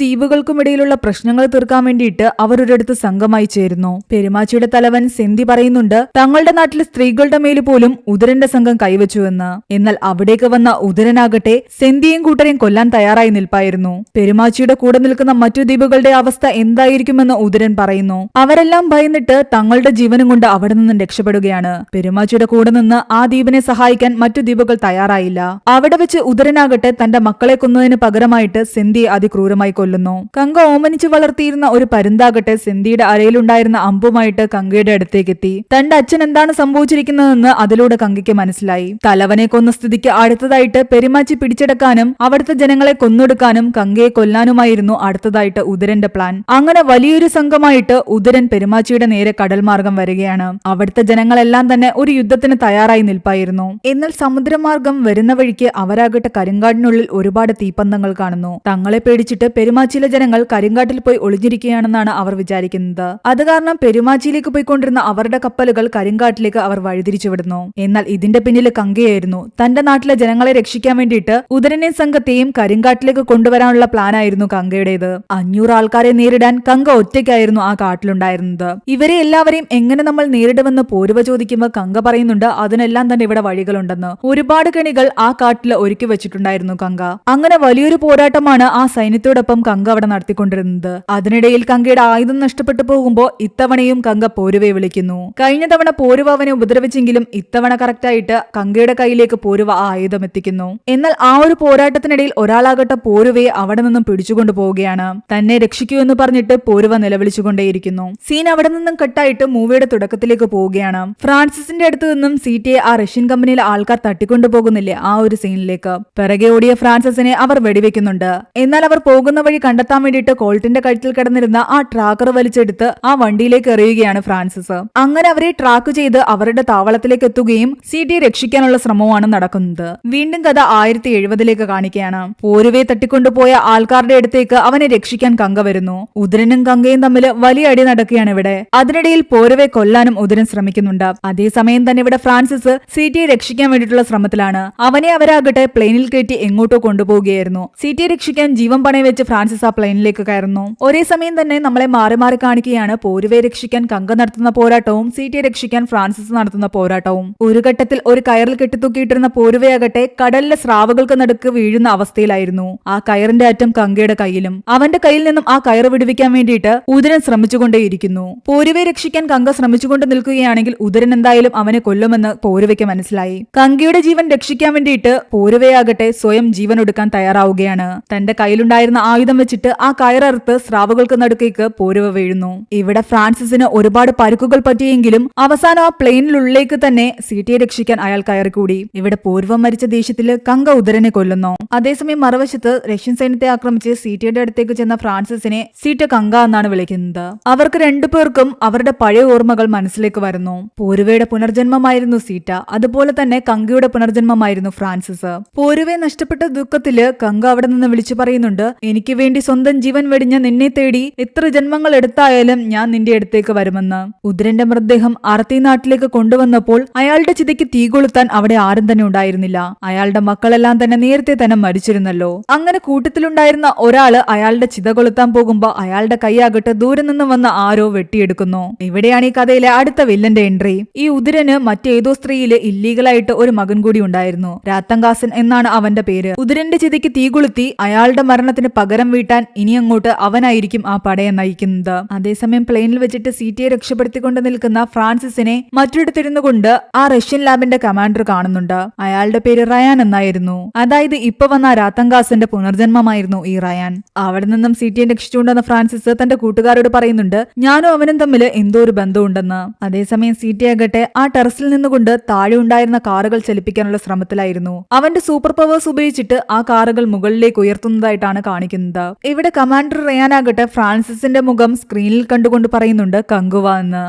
ദ്വീപുകൾക്കുമിടയിലുള്ള പ്രശ്നങ്ങൾ തീർക്കാൻ വേണ്ടിയിട്ട് അവരൊരിടത്ത് സംഘമായി ചേരുന്നു. പെരുമാച്ചിയുടെ തലവൻ സെന്തി പറയുന്നുണ്ട് തങ്ങളുടെ നാട്ടിലെ സ്ത്രീകളുടെ മേല് പോലും ഉദരന്റെ സംഘം കൈവച്ചുവെന്ന്. എന്നാൽ അവിടേക്ക് വന്ന ഉദരനാകട്ടെ സെന്തിയും കൂട്ടരെയും കൊല്ലാൻ തയ്യാറായി നിൽപ്പായിരുന്നു. പെരുമാച്ചിയുടെ കൂടെ നിൽക്കുന്ന മറ്റു ദ്വീപുകളുടെ അവസ്ഥ എന്തായിരിക്കുമെന്ന് ഉദരൻ പറയുന്നു. അവരെല്ലാം ഭയന്നിട്ട് തങ്ങളുടെ ജീവനും കൊണ്ട് അവിടെ നിന്നും രക്ഷപ്പെടുകയാണ്. പെരുമാച്ചിയുടെ കൂടെ നിന്ന് ആ ദ്വീപിനെ സഹായിക്കാൻ മറ്റു ദ്വീപുകൾ തയ്യാറായില്ല. അവിടെ വെച്ച് ഉദരനാകട്ടെ തന്റെ മക്കളെ കൊന്നതിന് പകരമായിട്ട് സെന്തിയെ അതിക്രൂരമായി കൊല്ലുന്നു. കങ്ക ഓമനിച്ചു വളർത്തിയിരുന്ന ഒരു പരുന്താകട്ടെ സെന്തിയുടെ അരയിലുണ്ടായിരുന്ന അമ്പുമായിട്ട് കങ്കയുടെ അടുത്തേക്കെത്തി. തന്റെ അച്ഛൻ എന്താണ് സംഭവിച്ചിരിക്കുന്നതെന്ന് അതിലൂടെ കങ്കയ്ക്ക് മനസ്സിലായി. തലവനെ കൊന്ന സ്ഥിതിക്ക് അടുത്തതായിട്ട് പെരുമാച്ചി പിടിച്ചെടുക്കാനും അവിടുത്തെ ജനങ്ങളെ കൊന്നൊടുക്കാനും കങ്കയെ കൊല്ലാനുമായിരുന്നു അടുത്തതായിട്ട് ഉദരന്റെ പ്ലാൻ. അങ്ങനെ വലിയൊരു സംഘമായിട്ട് ഉദരൻ പെരുമാച്ചിയുടെ നേരെ കടൽ മാർഗം വരികയാണ്. അവിടുത്തെ ജനങ്ങളെല്ലാം തന്നെ ഒരു യുദ്ധത്തിന് തയ്യാറായി നിൽപ്പായിരുന്നു. എന്നാൽ സമുദ്രമാർഗം വരുന്ന വഴിക്ക് അവരാകട്ടെ കരിങ്കാടിനുള്ളിൽ ഒരുപാട് തീപ്പന്തങ്ങൾ കാണുന്നു. തങ്ങളെ പേടിച്ചിട്ട് പെരുമാച്ചിയിലെ ജനങ്ങൾ കരിങ്കാട്ടിൽ പോയി ഒളിഞ്ഞിരിക്കുകയാണെന്നാണ് അവർ വിചാരിക്കുന്നത്. അത് കാരണം പെരുമാച്ചിയിലേക്ക് പോയിക്കൊണ്ടിരുന്ന അവരുടെ കപ്പലുകൾ കരിങ്കാട്ടിലേക്ക് അവർ വഴിതിരിച്ചു വിടുന്നു. എന്നാൽ ഇതിന്റെ പിന്നിൽ കങ്കയായിരുന്നു. തന്റെ നാട്ടിലെ ജനങ്ങളെ രക്ഷിക്കാൻ വേണ്ടിയിട്ട് ഉദരനെയും സംഘത്തെയും കരിങ്കാട്ടിലേക്ക് കൊണ്ടുവരാനുള്ള പ്ലാനായിരുന്നു കങ്കയുടേത്. 500 ആൾക്കാരെ നേരിടാൻ കങ്ക ഒറ്റയ്ക്കായിരുന്നു ആ കാട്ടിലുണ്ടായിരുന്നത്. ഇവരെ എല്ലാവരെയും എങ്ങനെ നമ്മൾ നേരിടുമെന്ന് പോരുവ ചോദിക്കുമ്പോൾ കങ്ക പറയുന്നുണ്ട് അതിനെല്ലാം തന്നെ ഇവിടെ വഴികളുണ്ടെന്ന്. ഒരുപാട് കെണികൾ ആ കാട്ടിൽ ഒരുക്കി വെച്ചിട്ടുണ്ടായിരുന്നു കങ്ക. അങ്ങനെ വലിയൊരു പോരാട്ടമാണ് ആ സൈന്യത്തോടൊപ്പം കങ്ക അവിടെ നടത്തിക്കൊണ്ടിരുന്നത്. അതിനിടയിൽ കങ്കയുടെ ആയുധം നഷ്ടപ്പെട്ടു പോകുമ്പോൾ ഇത്തവണയും കങ്ക പോരുവയെ വിളിക്കുന്നു. കഴിഞ്ഞ തവണ പോരുവ അവനെ ഉപദ്രവിച്ചെങ്കിലും ഇത്തവണ കറക്റ്റായിട്ട് കങ്കയുടെ കയ്യിലേക്ക് പോരുവ ആ ആയുധം എത്തിക്കുന്നു. എന്നാൽ ആ ഒരു പോരാട്ടത്തിനിടയിൽ ഒരാളാകട്ടെ പോരുവയെ അവിടെ നിന്നും പിടിച്ചുകൊണ്ടു പോവുകയാണ്. തന്നെ രക്ഷിക്കൂ എന്ന് പറഞ്ഞിട്ട് പോരുവ നിലവിളിച്ചുകൊണ്ടേയിരിക്കുന്നു. സീൻ അവിടെ നിന്നും കട്ടായിട്ട് മൂവിയുടെ തുടക്കത്തിലേക്ക് പോവുകയാണ്. ഫ്രാൻസിസിന്റെ അടുത്ത് നിന്നും സീറ്റയെ ആ റഷ്യൻ കമ്പനിയിലെ ആൾക്കാർ തട്ടിക്കൊണ്ടുപോകുന്നില്ലേ ആ ഒരു സീനിലേക്ക്. പിറകെ ഓടിയ ഫ്രാൻസിസിനെ അവർ വെടിവെക്കുന്നുണ്ട്. എന്നാൽ അവർ പോകുന്ന വഴി കണ്ടെത്താൻ വേണ്ടിയിട്ട് കോൾട്ടിന്റെ കഴുത്തിൽ കിടന്നിരുന്ന ആ ട്രാക്കർ വലിച്ചെടുത്ത് ആ വണ്ടിയിലേക്ക് എറിയുകയാണ് ഫ്രാൻസിസ്. അങ്ങനെ അവരെ ട്രാക്ക് ചെയ്ത് അവരുടെ താവളത്തിലേക്ക് എത്തുകയും സീറ്റയെ രക്ഷിക്കാനുള്ള ശ്രമമാണ് നടക്കുന്നത്. വീണ്ടും കഥ 1070 കാണിക്കുകയാണ്. പോരുവയെ തട്ടിക്കൊണ്ടുപോയ ആൾക്കാരുടെ അടുത്തേക്ക് അവനെ രക്ഷിക്കാൻ കങ്ക വരുന്നു. ഉദരനും കങ്കയും തമ്മിൽ വലിയ അടി നടക്കുകയാണ് ഇവിടെ. അതിനിടയിൽ പോരുവയെ കൊല്ലാനും ഉദരൻ ശ്രമിക്കുന്നുണ്ട്. അതേസമയം തന്നെ ഇവിടെ ഫ്രാൻസിസ് സീറ്റയെ രക്ഷിക്കാൻ വേണ്ടിയിട്ടുള്ള ശ്രമത്തിലാണ്. അവനെ അവരാകട്ടെ പ്ലെയിനിൽ കയറ്റി എങ്ങോട്ടോ കൊണ്ടുപോവുകയായിരുന്നു. സീറ്റയെ രക്ഷിക്കാൻ ജീവൻ പണയം വെച്ച് ഫ്രാൻസിസ് ആ പ്ലെയിനിലേക്ക് കയറുന്നു. ഒരേ സമയം തന്നെ നമ്മളെ മാറി മാറി കാണിക്കുകയാണ് പോരുവയെ രക്ഷിക്കാൻ കങ്ക നടത്തുന്ന പോരാട്ടവും സീറ്റയെ രക്ഷിക്കാൻ ഫ്രാൻസിസ് നടത്തുന്ന പോരാട്ടവും. ഒരു ഘട്ടത്തിൽ ഒരു കയറിൽ കെട്ടിത്തൂക്കിയിട്ടിരുന്ന പോരുവയാകട്ടെ കടലിലെ സ്രാവുകൾക്ക് നടുക്ക് വീഴുന്ന അവസ്ഥയിലായിരുന്നു. ആ കയറിന്റെ അറ്റം കങ്കയുടെ കയ്യിലും. അവന്റെ കയ്യിൽ നിന്നും ആ കയറ് വിടുവിക്കാൻ വേണ്ടിയിട്ട് ഉദരൻ ശ്രമിച്ചുകൊണ്ടേയിരിക്കുന്നു. പോരുവയെ രക്ഷിക്കാൻ കങ്ക ശ്രമിച്ചുകൊണ്ട് നിൽക്കുകയാണെങ്കിൽ ഉദരൻ എന്തായാലും അവനെ കൊല്ലുമെന്ന് പോരുവയ്ക്ക് മനസ്സിലായി. കങ്കയുടെ ജീവൻ രക്ഷിക്കാൻ വേണ്ടിയിട്ട് പോരുവയാകട്ടെ സ്വയം ജീവൻ ഒടുക്കാൻ തയ്യാറാവുകയാണ്. തന്റെ കയ്യിലുണ്ടായിരുന്ന ആയുധം വെച്ചിട്ട് ആ കയററുത്ത് സ്രാവുകൾക്ക് നടുക്കേക്ക് പോരുവ വീഴുന്നു. ഇവിടെ ഫ്രാൻസിസിന് ഒരുപാട് പരുക്കുകൾ പറ്റിയെങ്കിലും അവസാനം ആ പ്ലെയിനിലുള്ളിലേക്ക് തന്നെ സീറ്റയെ രക്ഷിക്കാൻ അയാൾ കയറിക്കൂടി. ഇവിടെ പൂർവ്വം മരിച്ച ദേഷ്യത്തില് കങ്ക ഉദരനെ കൊല്ലുന്നു. അതേസമയം മറുവശത്ത് റഷ്യൻ സൈന്യത്തെ ആക്രമിച്ച് സീറ്റയുടെ അടുത്തേക്ക് ചെന്ന ഫ്രാൻസിസിനെ സീറ്റ കങ്ക എന്നാണ് വിളിക്കുന്നത്. അവർക്ക് രണ്ടുപേർക്കും അവരുടെ പഴയ ഓർമ്മകൾ മനസ്സിലേക്ക് വരുന്നു. പോരുവയുടെ പുനർജന്മമായിരുന്നു സീറ്റ, അതുപോലെ തന്നെ കങ്കയുടെ പുനർജന്മമായിരുന്നു ഫ്രാൻസിസ്. പോരുവയെ നഷ്ടപ്പെട്ട ദുഃഖത്തില് കങ്ക അവിടെ നിന്ന് വിളിച്ചു പറയുന്നുണ്ട്, എനിക്ക് വേണ്ടി സ്വന്തം ജീവൻ വെടിഞ്ഞ നിന്നെ തേടി എത്ര ജന്മങ്ങൾ എടുത്തായാലും ഞാൻ നിന്റെ അടുത്തേക്ക് വരുമെന്ന്. ഉദരന്റെ മൃതദേഹം അറത്തി നാട്ടിലേക്ക് കൊണ്ടുവന്നപ്പോൾ അയാളുടെ ചിതയ്ക്ക് തീ കൊളുത്താൻ അവിടെ ആരും തന്നെ ഉണ്ടായിരുന്നില്ല. അയാളുടെ മക്കളെല്ലാം തന്നെ നേരത്തെ തന്നെ മരിച്ചിരുന്നല്ലോ. അങ്ങനെ കൂട്ടത്തിലുണ്ടായിരുന്ന ഒരാള് അയാളുടെ ചിത കൊളുത്താൻ പോകുമ്പോ അയാളുടെ കൈയാകട്ടെ ദൂരെ നിന്ന് വന്ന ആരോ വെട്ടിയെടുക്കുന്നു. ഇവിടെയാണ് ഈ കഥയിലെ അടുത്ത വില്ലന്റെ എൻട്രി. ഈ ഉദരന് മറ്റേതോ സ്ത്രീയില് ഇല്ലീഗലായിട്ട് ഒരു മകൻ കൂടി ഉണ്ടായിരുന്നു. രാത്തങ്കാസൻ എന്നാണ് അവന്റെ പേര്. ഉദരന്റെ ചിതയ്ക്ക് തീ കൊളുത്തി അയാളുടെ മരണത്തിന് പകരം വീട്ടാൻ ഇനി അങ്ങോട്ട് അവനായിരിക്കും ആ പടയെ നയിക്കുന്നത്. അതേസമയം പ്ലെയിനിൽ വെച്ചിട്ട് സീറ്റയെ രക്ഷപ്പെടുത്തിക്കൊണ്ട് നിൽക്കുന്ന ഫ്രാൻസിസിനെ മറ്റൊരിടത്തിരുന്നു കൊണ്ട് ആ റഷ്യൻ ലാബിന്റെ കമാൻഡർ കാണുന്നുണ്ട്. അയാളുടെ പേര് റയാൻ എന്നായിരുന്നു. അതായത് ഇപ്പൊ വന്ന രാത്തങ്കാസന്റെ പുനർജന്മമായിരുന്നു ഈ റയാൻ. അവിടെ നിന്നും സീറ്റയെ രക്ഷിച്ചുകൊണ്ടുവന്ന ഫ്രാൻസിസ് തന്റെ കൂട്ടുകാരോട് പറയുന്നുണ്ട് ഞാനും അവനും തമ്മിൽ എന്തോ ഒരു ബന്ധമുണ്ടെന്ന്. അതേസമയം സീറ്റയാകട്ടെ ആ ടെറസിൽ നിന്നുകൊണ്ട് താഴെ ഉണ്ടായിരുന്ന കാറുകൾ ചലിപ്പിക്കാനുള്ള ശ്രമത്തിലായിരുന്നു. അവന്റെ സൂപ്പർ പവേഴ്സ് ഉപയോഗിച്ചിട്ട് ആ കാറുകൾ മുകളിലേക്ക് ഉയർത്തുന്നതായിട്ടാണ് കാണിക്കുന്നത്. ഇവിടെ കമാൻഡർ റയാനാകട്ടെ ഫ്രാൻസിസിന്റെ മുഖം സ്ക്രീനിൽ കണ്ടുകൊണ്ട് പറയുന്നുണ്ട് കങ്കുവ എന്ന്.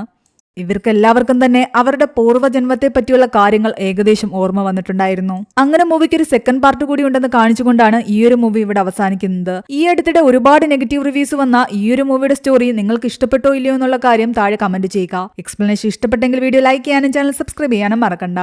ഇവർക്കെല്ലാവർക്കും തന്നെ അവരുടെ പൂർവ്വജന്മത്തെ പറ്റിയുള്ള കാര്യങ്ങൾ ഏകദേശം ഓർമ്മ വന്നിട്ടുണ്ടായിരുന്നു. അങ്ങനെ മൂവിക്ക് ഒരു സെക്കൻഡ് പാർട്ട് കൂടി ഉണ്ടെന്ന് കാണിച്ചുകൊണ്ടാണ് ഈ ഒരു മൂവി ഇവിടെ അവസാനിക്കുന്നത്. ഈ അടുത്തിടെ ഒരുപാട് നെഗറ്റീവ് റിവ്യൂസ് വന്ന ഈ ഒരു മൂവിയുടെ സ്റ്റോറി നിങ്ങൾക്ക് ഇഷ്ടപ്പെട്ടോ ഇല്ലയോ എന്നുള്ള കാര്യം താഴെ കമന്റ് ചെയ്യുക. എക്സ്പ്ലനേഷൻ ഇഷ്ടപ്പെട്ടെങ്കിൽ വീഡിയോ ലൈക്ക് ചെയ്യാനും ചാനൽ സബ്സ്ക്രൈബ് ചെയ്യാനും മറക്കണ്ട.